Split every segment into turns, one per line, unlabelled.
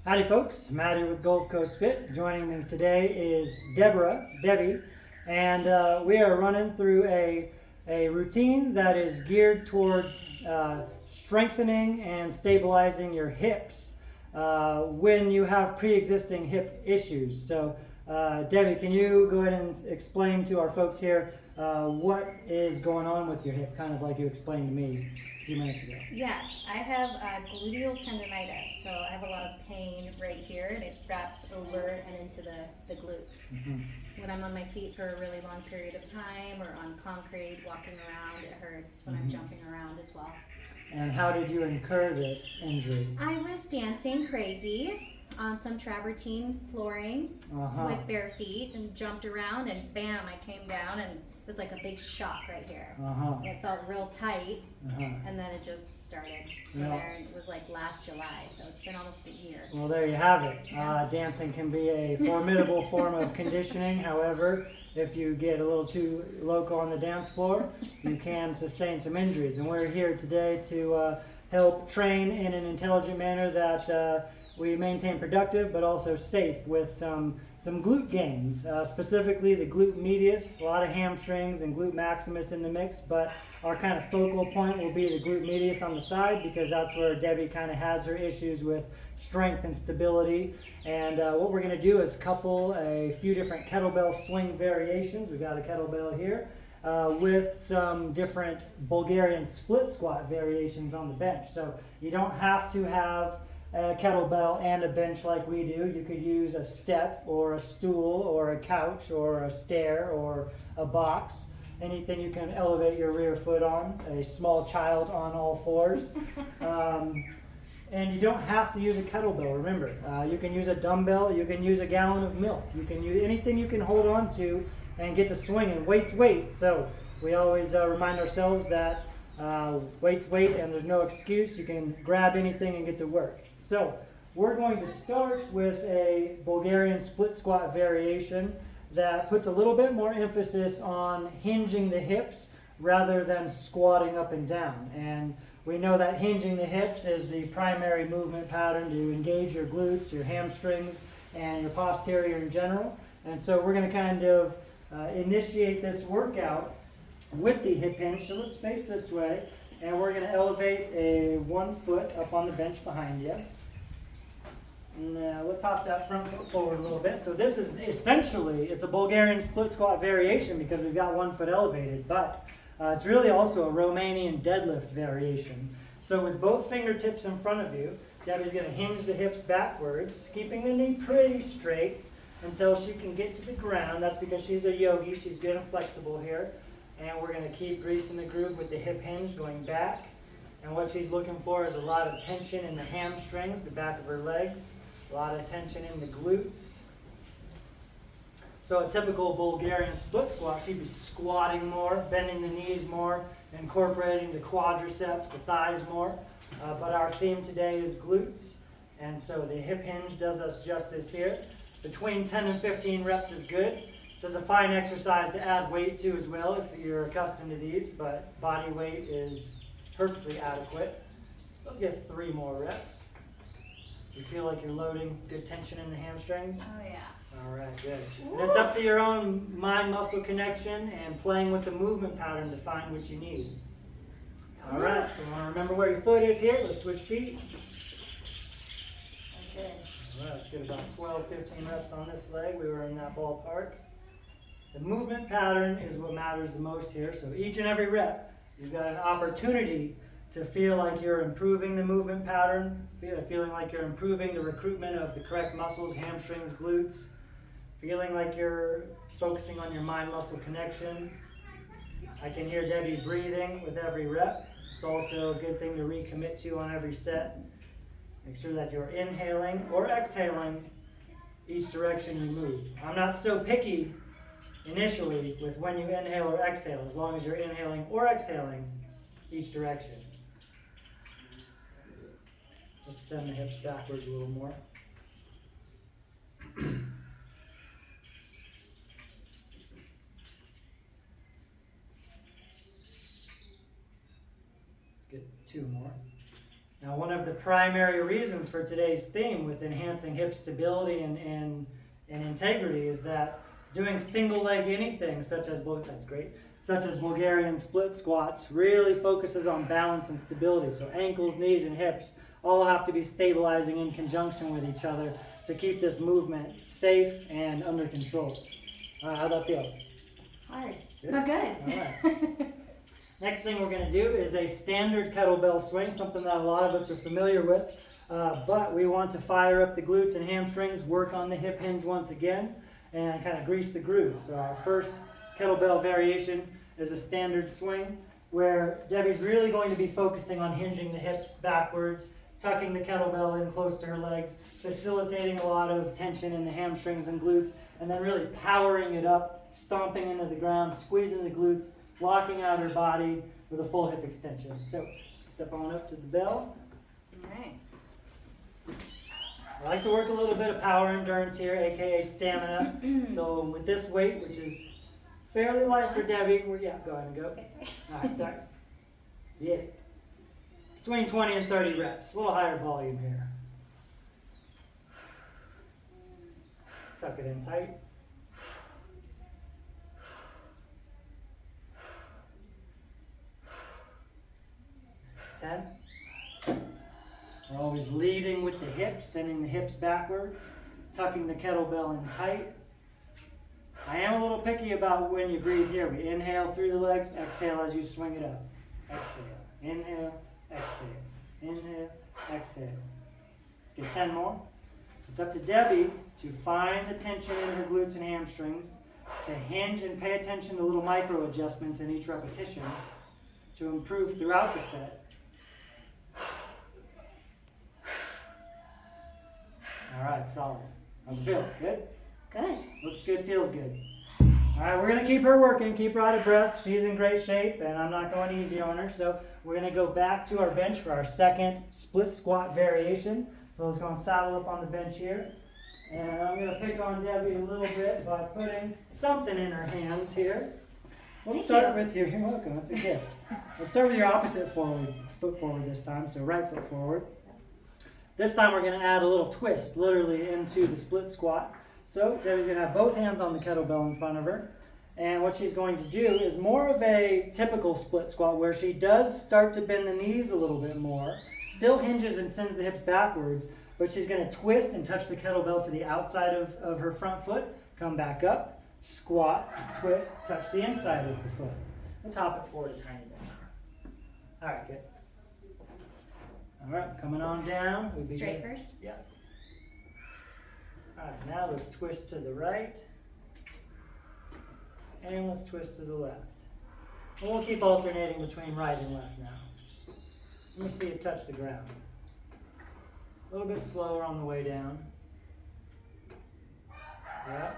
Howdy folks, Maddie with Gulf Coast Fit. Joining me today is Debbie, and we are running through a routine that is geared towards strengthening and stabilizing your hips when you have pre-existing hip issues. So Debbie, can you go ahead and explain to our folks here what is going on with your hip, kind of like you explained to me a few minutes ago?
Yes, I have gluteal tendonitis, so I have a lot of pain right here, and it wraps over and into the glutes.
Mm-hmm.
When I'm on my feet for a really long period of time, or on concrete, walking around, it hurts. When I'm jumping around as well.
And how did you incur this injury?
I was dancing crazy on some travertine flooring with bare feet and jumped around, and bam, I came down, and it was like a big shock right here. It felt real tight, and then it just started from there. And it was like last July, so it's been almost a year.
Well, there you have it. Dancing can be a formidable form of conditioning. However, if you get a little too loco on the dance floor, you can sustain some injuries. And we're here today to help train in an intelligent manner that we maintain productive but also safe with some glute gains, specifically the glute medius, a lot of hamstrings and glute maximus in the mix, but our kind of focal point will be the glute medius on the side because that's where Debbie kind of has her issues with strength and stability. And what we're going to do is couple a few different kettlebell swing variations. We've got a kettlebell here with some different Bulgarian split squat variations on the bench. So you don't have to have a kettlebell and a bench like we do. You could use a step or a stool or a couch or a stair or a box. Anything you can elevate your rear foot on, a small child on all fours. And you don't have to use a kettlebell, remember. You can use a dumbbell, you can use a gallon of milk. You can use anything you can hold on to and get to swinging. Weight's weight. So we always remind ourselves that weight's weight and there's no excuse. You can grab anything and get to work. So we're going to start with a Bulgarian split squat variation that puts a little bit more emphasis on hinging the hips rather than squatting up and down. And we know that hinging the hips is the primary movement pattern to engage your glutes, your hamstrings, and your posterior in general. And so we're going to kind of initiate this workout with the hip hinge. So let's face this way. And we're going to elevate a 1 foot up on the bench behind you. Now let's hop that front foot forward a little bit. So this is essentially, it's a Bulgarian split squat variation because we've got 1 foot elevated, but it's really also a Romanian deadlift variation. So with both fingertips in front of you, Debbie's going to hinge the hips backwards, keeping the knee pretty straight until she can get to the ground. That's because she's a yogi. She's good and flexible here. And we're going to keep greasing the groove with the hip hinge going back. And what she's looking for is a lot of tension in the hamstrings, the back of her legs, a lot of tension in the glutes. So a typical Bulgarian split squat, she'd be squatting more, bending the knees more, incorporating the quadriceps, the thighs more. But our theme today is glutes. And so the hip hinge does us justice here. Between 10 and 15 reps is good. So it's a fine exercise to add weight to as well if you're accustomed to these, but body weight is perfectly adequate. Let's get 3 more reps. You feel like you're loading good tension in the hamstrings?
Oh yeah.
All right, good. And it's up to your own mind-muscle connection and playing with the movement pattern to find what you need. All right, so you want to remember where your foot is here. Let's switch feet.
Okay.
All right, let's get about 12, 15 reps on this leg. We were in that ballpark. The movement pattern is what matters the most here. So each and every rep, you've got an opportunity to feel like you're improving the movement pattern, feeling like you're improving the recruitment of the correct muscles, hamstrings, glutes, feeling like you're focusing on your mind-muscle connection. I can hear Debbie breathing with every rep. It's also a good thing to recommit to on every set. Make sure that you're inhaling or exhaling each direction you move. I'm not so picky initially with when you inhale or exhale, as long as you're inhaling or exhaling each direction. Let's send the hips backwards a little more. Let's get 2 more. Now, one of the primary reasons for today's theme with enhancing hip stability and integrity is that doing single leg anything such as Bulgarian split squats really focuses on balance and stability. So ankles, knees, and hips all have to be stabilizing in conjunction with each other to keep this movement safe and under control. All right, how'd that feel?
Hard,
Good.
but good.
All right. Next thing we're going to do is a standard kettlebell swing, something that a lot of us are familiar with, but we want to fire up the glutes and hamstrings, work on the hip hinge once again, and kind of grease the groove. So our first kettlebell variation is a standard swing, where Debbie's really going to be focusing on hinging the hips backwards, tucking the kettlebell in close to her legs, facilitating a lot of tension in the hamstrings and glutes, and then really powering it up, stomping into the ground, squeezing the glutes, locking out her body with a full hip extension. So step on up to the bell.
All right.
I like to work a little bit of power endurance here, aka stamina. So with this weight, which is fairly light for Debbie, go ahead and go.
Okay, sorry.
All right, sorry. Yeah. Between 20 and 30 reps. A little higher volume here. Tuck it in tight. 10. We're always leading with the hips, sending the hips backwards, tucking the kettlebell in tight. I am a little picky about when you breathe here. We inhale through the legs, exhale as you swing it up. Exhale, inhale, exhale, inhale, exhale. Let's get 10 more. It's up to Debbie to find the tension in her glutes and hamstrings, to hinge and pay attention to little micro adjustments in each repetition to improve throughout the set. All right, solid. How's it feel? Good?
Good.
Looks good, feels good. All right, we're going to keep her working, keep her out of breath. She's in great shape, and I'm not going easy on her. So we're going to go back to our bench for our second split squat variation. So let's go and saddle up on the bench here. And I'm going to pick on Debbie a little bit by putting something in her hands here. We'll start with your, you're welcome, that's a gift. We'll start with your opposite foot forward this time, so right foot forward. This time we're going to add a little twist, literally, into the split squat. So Debbie's going to have both hands on the kettlebell in front of her. And what she's going to do is more of a typical split squat where she does start to bend the knees a little bit more, still hinges and sends the hips backwards, but she's going to twist and touch the kettlebell to the outside of her front foot, come back up, squat, twist, touch the inside of the foot. Let's hop it forward a tiny bit. All right, good. All right, coming on down.
Straight first?
Yeah. All right, now let's twist to the right. And let's twist to the left. And we'll keep alternating between right and left now. Let me see it touch the ground. A little bit slower on the way down. Yeah.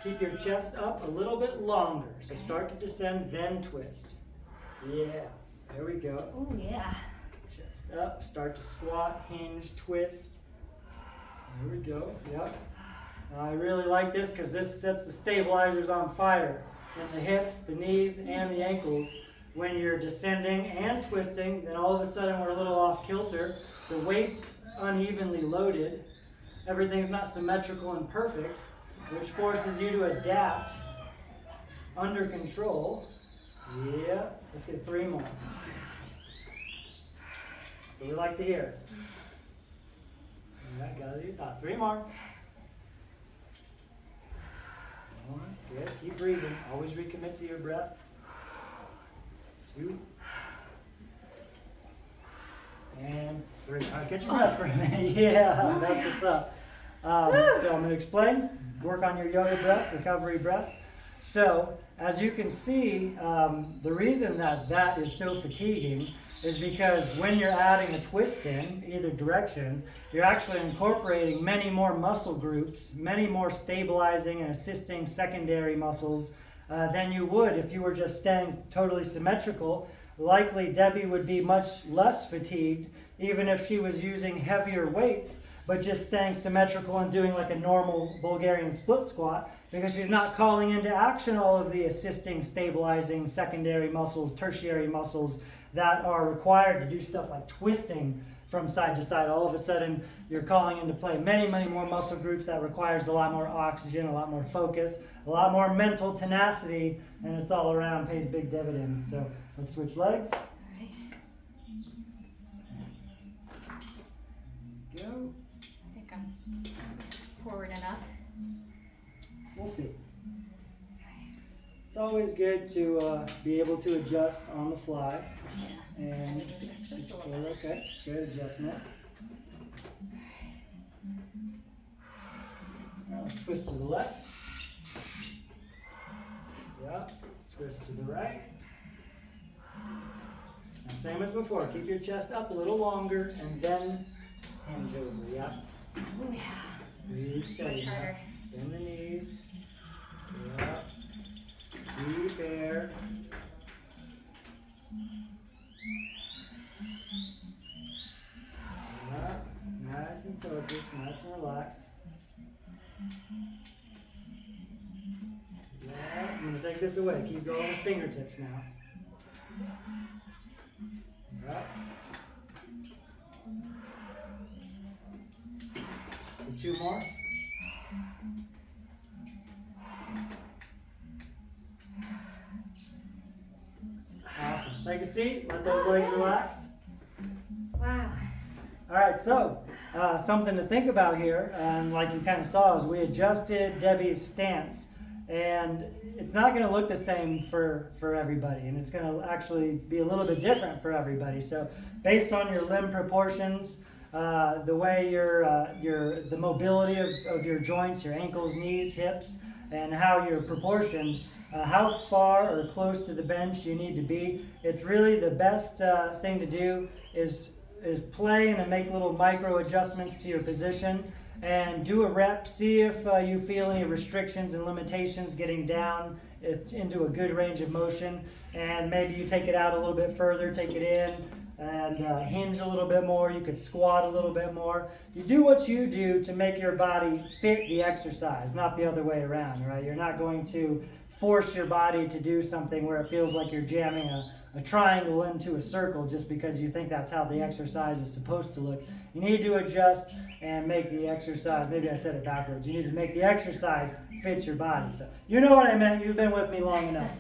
Keep your chest up a little bit longer. So start to descend, then twist. Yeah, there we go.
Oh, yeah.
Chest up, start to squat, hinge, twist. There we go, yep. I really like this because this sets the stabilizers on fire in the hips, the knees, and the ankles. When you're descending and twisting, then all of a sudden we're a little off kilter. The weight's unevenly loaded. Everything's not symmetrical and perfect, which forces you to adapt under control. Yeah, let's get 3 more. So we like to hear. All right, got it. 3 more. 1, good. Keep breathing. Always recommit to your breath. 2. And 3. All right, get your breath for a minute. Yeah, that's what's up. So I'm going to explain. Work on your yoga breath, recovery breath. So as you can see, the reason that is so fatiguing is because when you're adding a twist in either direction, you're actually incorporating many more muscle groups, many more stabilizing and assisting secondary muscles than you would if you were just staying totally symmetrical. Likely Debbie would be much less fatigued even if she was using heavier weights, but just staying symmetrical and doing like a normal Bulgarian split squat, because she's not calling into action all of the assisting, stabilizing secondary muscles, tertiary muscles that are required to do stuff like twisting from side to side. All of a sudden, you're calling into play many, many more muscle groups that requires a lot more oxygen, a lot more focus, a lot more mental tenacity, and it's all around, pays big dividends. So let's switch legs.
All right.
Go.
I think I'm forward enough.
We'll see. It's always good to be able to adjust on the fly. And
Just a little bit.
okay, good adjustment. Now let's twist to the left. Yeah, twist to the right. Now same as before, keep your chest up a little longer and then hinge over, yeah?
Oh yeah.
Breathe steady.
Much harder.
Bend the knees. Yeah. Deep air. Yeah. Nice and focused, nice and relaxed. Yeah. I'm going to take this away. Keep going with fingertips now. Yeah. So 2 more. Awesome. Take a seat. Let those legs relax.
Wow.
All right, so something to think about here, and like you kind of saw, is we adjusted Debbie's stance, and it's not going to look the same for everybody, and it's going to actually be a little bit different for everybody. So based on your limb proportions, the way the mobility of your joints, your ankles, knees, hips, and how you're proportioned, how far or close to the bench you need to be. It's really the best thing to do is play and make little micro adjustments to your position and do a rep. See if you feel any restrictions and limitations getting down into a good range of motion, and maybe you take it out a little bit further, take it in and hinge a little bit more. You could squat a little bit more. You do what you do to make your body fit the exercise, not the other way around, right? You're not going to force your body to do something where it feels like you're jamming a triangle into a circle just because you think that's how the exercise is supposed to look. You need to adjust and make the exercise, maybe I said it backwards, you need to make the exercise fit your body. So you know what I meant, you've been with me long enough.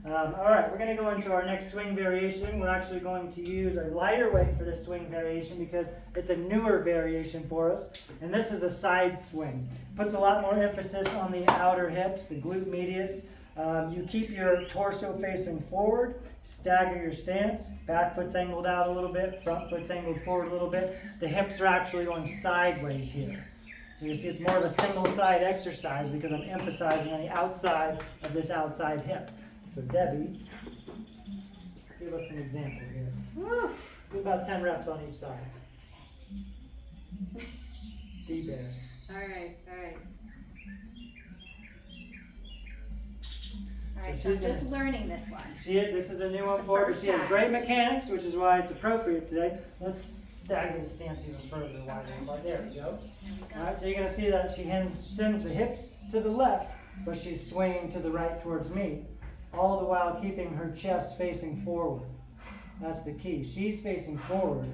All right, we're going to go into our next swing variation. We're actually going to use a lighter weight for this swing variation because it's a newer variation for us. And this is a side swing. Puts a lot more emphasis on the outer hips, the glute medius. You keep your torso facing forward, stagger your stance, back foot's angled out a little bit, front foot's angled forward a little bit. The hips are actually going sideways here. So you see it's more of a single side exercise because I'm emphasizing on the outside of this outside hip. So Debbie, give us an example here. Woo! Do about 10 reps on each side. Deep air.
All right.
So
So
she's
I'm just
gonna-
learning this one.
This is a new one
It's the
for her, but
first
she has
time.
great mechanics, which is why it's appropriate today. Let's stagger the stance even further.
Okay.
There we go.
There we go.
All right, so you're going to see that she sends the hips to the left, but she's swinging to the right towards me, all the while keeping her chest facing forward. That's the key. She's facing forward,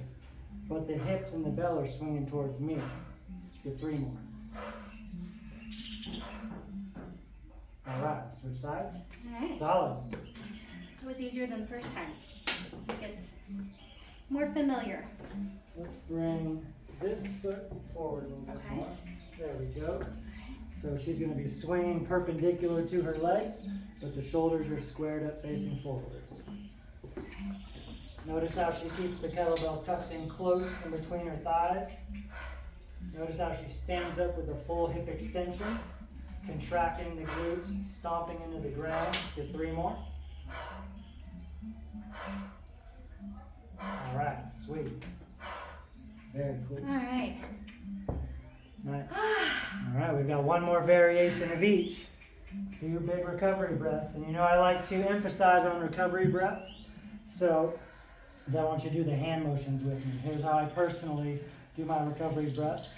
but the hips and the belly are swinging towards me. Let's get 3 more. All right, switch sides.
All right.
Solid.
It was easier than the first time. I think it's more familiar.
Let's bring this foot forward a little bit
Okay.
more. There we go. So she's going to be swinging perpendicular to her legs, but the shoulders are squared up facing forward. Notice how she keeps the kettlebell tucked in close in between her thighs. Notice how she stands up with a full hip extension, contracting the glutes, stomping into the ground. Let's get 3 more. All right, sweet. Very cool.
All right.
Nice. All right, we've got 1 more variation of each. A few big recovery breaths. And you know I like to emphasize on recovery breaths. So I want you to do the hand motions with me. Here's how I personally do my recovery breaths.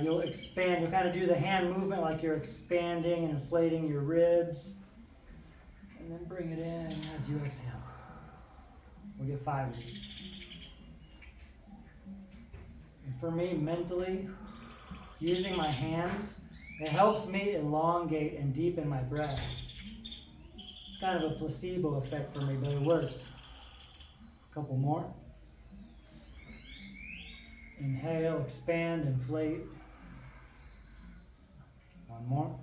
You'll expand, you'll kind of do the hand movement like you're expanding and inflating your ribs. And then bring it in as you exhale. We'll get 5 of these. for me mentally, using my hands, it helps me elongate and deepen my breath. It's kind of a placebo effect for me, but it works. A couple more. Inhale, expand, inflate. One more.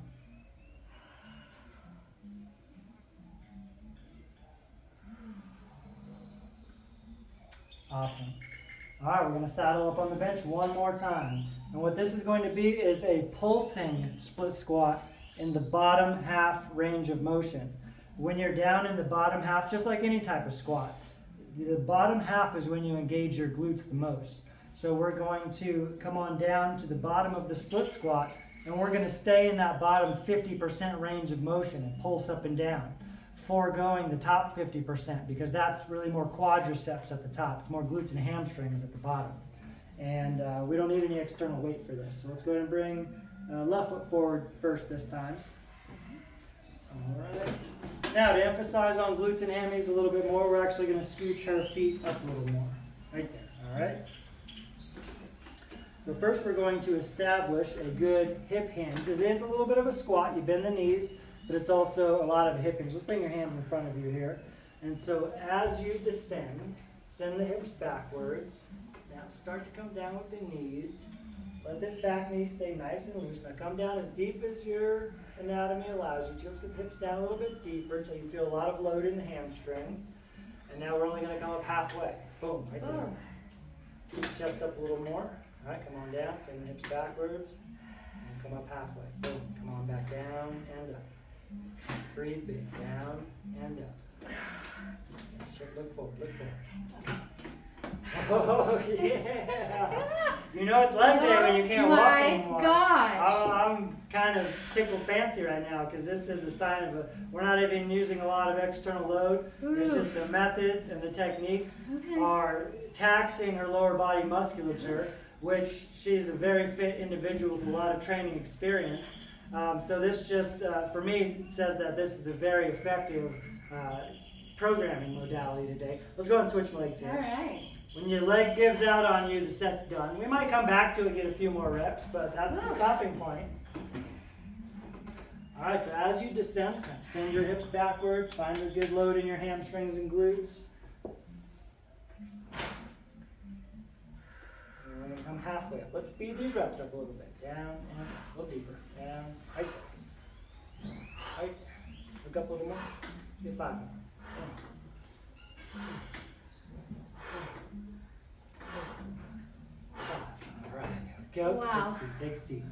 Awesome. All right, we're going to saddle up on the bench one more time. And what this is going to be is a pulsing split squat in the bottom half range of motion. When you're down in the bottom half, just like any type of squat, the bottom half is when you engage your glutes the most. So we're going to come on down to the bottom of the split squat, and we're going to stay in that bottom 50% range of motion and pulse up and down, foregoing the top 50% because that's really more quadriceps at the top. It's more glutes and hamstrings at the bottom. And we don't need any external weight for this. So let's go ahead and bring left foot forward first this time. All right. Now to emphasize on glutes and hammies a little bit more, we're actually going to scooch our feet up a little more. Right there. All right. So first we're going to establish a good hip hinge. It is a little bit of a squat. You bend the knees, but it's also a lot of a hip hinge. Let's bring your hands in front of you here. And so as you descend, send the hips backwards. Now start to come down with the knees. Let this back knee stay nice and loose. Now come down as deep as your anatomy allows you to. Let's get the hips down a little bit deeper until you feel a lot of load in the hamstrings. And now we're only going to come up halfway. Boom, right there. Keep your chest up a little more. All right, come on down. Send the hips backwards. And come up halfway. Boom, come on back down and up. Breathe big. Down and up. Look forward, look forward. Oh, yeah. You know it's leg day when you can't walk anymore.
My gosh.
Oh, I'm kind of tickled fancy right now because this is a sign of we're not even using a lot of external load. Ooh. It's just the methods and the techniques are taxing her lower body musculature, which she's a very fit individual with a lot of training experience. So this just, for me, says that this is a very effective programming modality today. Let's go and switch legs here.
All right.
When your leg gives out on you, the set's done. We might come back to it and get a few more reps, but that's the stopping point. All right, so as you descend, send your hips backwards, find a good load in your hamstrings and glutes. We're going to come halfway up. Let's speed these reps up a little bit. Down and a little deeper. Down, right there. Right there. Look up a little more. Let's get 5 more. All right, go.
Wow.
Take a seat.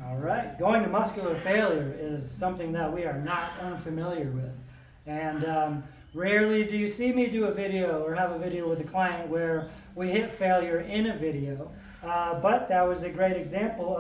All right, going to muscular failure is something that we are not unfamiliar with. And rarely do you see me do a video or have a video with a client where we hit failure in a video. But that was a great example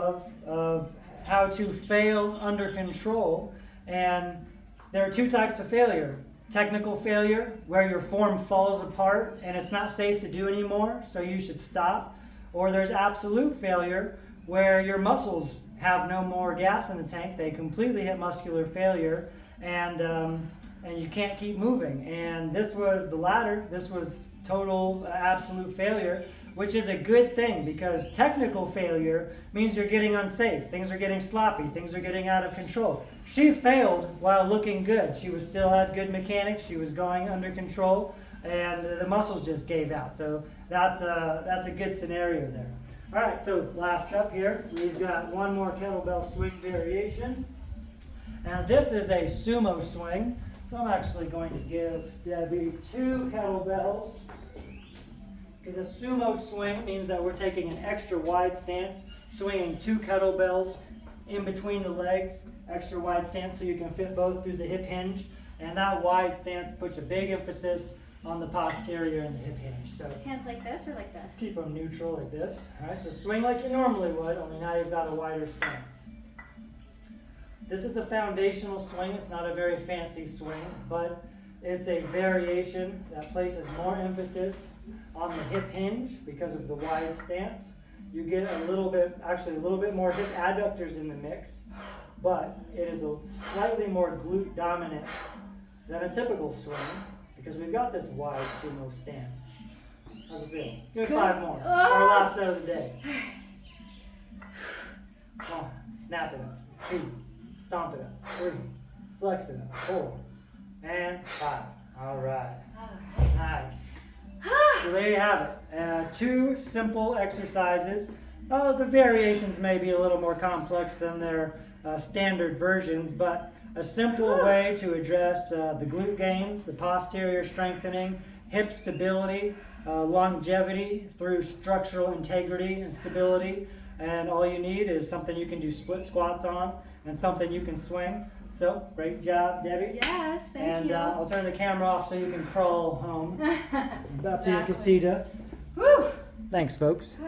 of how to fail under control. And there are 2 types of failure. Technical failure, where your form falls apart and it's not safe to do anymore, so you should stop. Or there's absolute failure, where your muscles have no more gas in the tank. They completely hit muscular failure, and you can't keep moving. And this was the latter. This was total absolute failure, which is a good thing because technical failure means you're getting unsafe. Things are getting sloppy. Things are getting out of control. She failed while looking good. She still had good mechanics. She was going under control, and the muscles just gave out. So that's a good scenario there. All right, so last up here, we've got one more kettlebell swing variation. And this is a sumo swing. So I'm actually going to give Debbie 2 kettlebells. Because a sumo swing means that we're taking an extra wide stance, swinging 2 kettlebells in between the legs, extra wide stance so you can fit both through the hip hinge. And that wide stance puts a big emphasis on the posterior and the hip hinge. So
hands like this or like this?
Let's keep them neutral like this. All right, so swing like you normally would, only now you've got a wider stance. This is a foundational swing. It's not a very fancy swing, but it's a variation that places more emphasis on the hip hinge because of the wide stance. You get a little bit more hip adductors in the mix, but it is a slightly more glute dominant than a typical swing because we've got this wide sumo stance. How's it feel? Give it 5 more. For our last set of the day. 1, snap it up. 2, stomp it up. 3, flex it up. 4, and 5. All right. Nice. So there you have it. 2 simple exercises. The variations may be a little more complex than their standard versions, but a simple way to address the glute gains, the posterior strengthening, hip stability, longevity through structural integrity and stability. And all you need is something you can do split squats on and something you can swing. So, great job, Debbie.
Yes, thank you.
And I'll turn the camera off so you can crawl home. Up to your casita.
Woo!
Thanks, folks.